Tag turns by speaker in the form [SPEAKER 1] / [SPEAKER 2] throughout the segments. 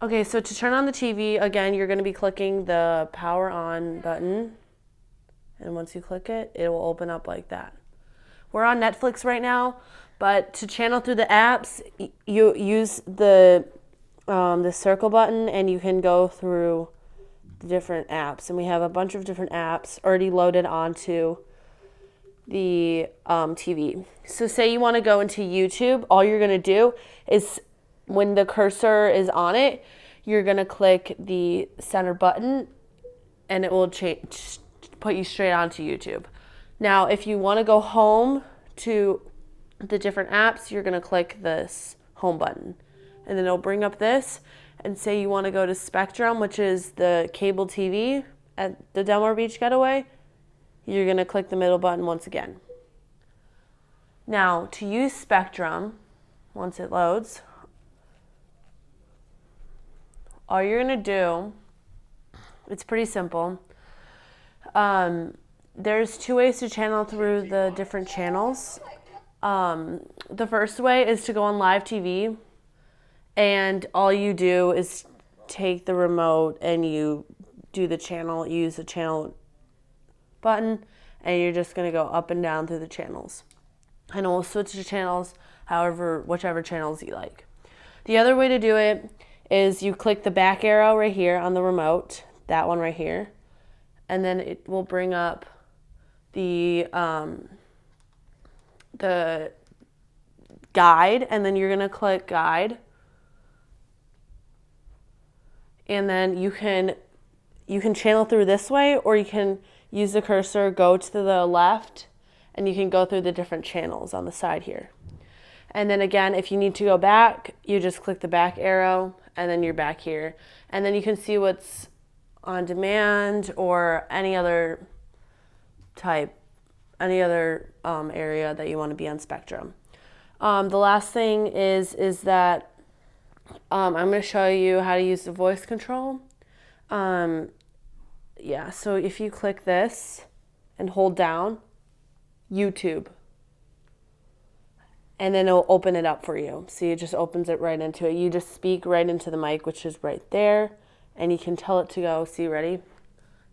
[SPEAKER 1] Okay, so to turn on the TV, again, you're going to be clicking the power on button. And once you click it, it will open up like that. We're on Netflix right now, but to channel through the apps, you use the circle button and you can go through the different apps. And we have a bunch of different apps already loaded onto the TV. So say you want to go into YouTube, all you're going to do is when the cursor is on it, you're going to click the center button and it will put you straight onto YouTube. Now, if you want to go home to the different apps, you're going to click this home button. And then it'll bring up this and say you want to go to Spectrum, which is the cable TV at the Mar Beach Getaway. You're going to click the middle button once again. Now, to use Spectrum, once it loads, all you're going to do, it's pretty simple. There's two ways to channel through the different channels. The first way is to go on live TV, and all you do is take the remote and you do the channel, use the channel button, and you're just going to go up and down through the channels. And it will switch to channels whichever channels you like. The other way to do it is you click the back arrow right here on the remote, that one right here, and then it will bring up the guide, and then you're going to click guide. And then you can channel through this way, or you can use the cursor, go to the left, and you can go through the different channels on the side here. And then again, if you need to go back, you just click the back arrow, and then you're back here. And then you can see what's on demand or any other area that you want to be on Spectrum. The last thing is that I'm going to show you how to use the voice control. So if you click this and hold down YouTube, and then it'll open it up for you. See, it just opens it right into it. You just speak right into the mic, which is right there, and you can tell it to go, see, ready?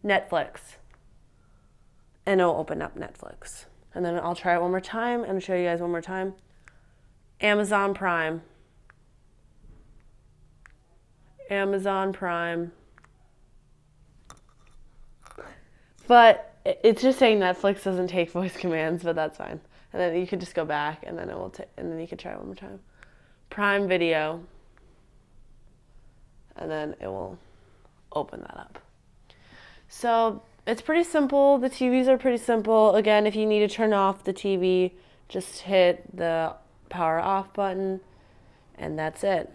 [SPEAKER 1] Netflix. And it'll open up Netflix. And then I'll try it one more time and show you guys one more time. Amazon Prime. Amazon Prime. But it's just saying Netflix doesn't take voice commands, but that's fine. And then you can just go back, and then and then you can try it one more time. Prime Video. And then it will open that up. So it's pretty simple. The TVs are pretty simple. Again, if you need to turn off the TV, just hit the power off button, and that's it.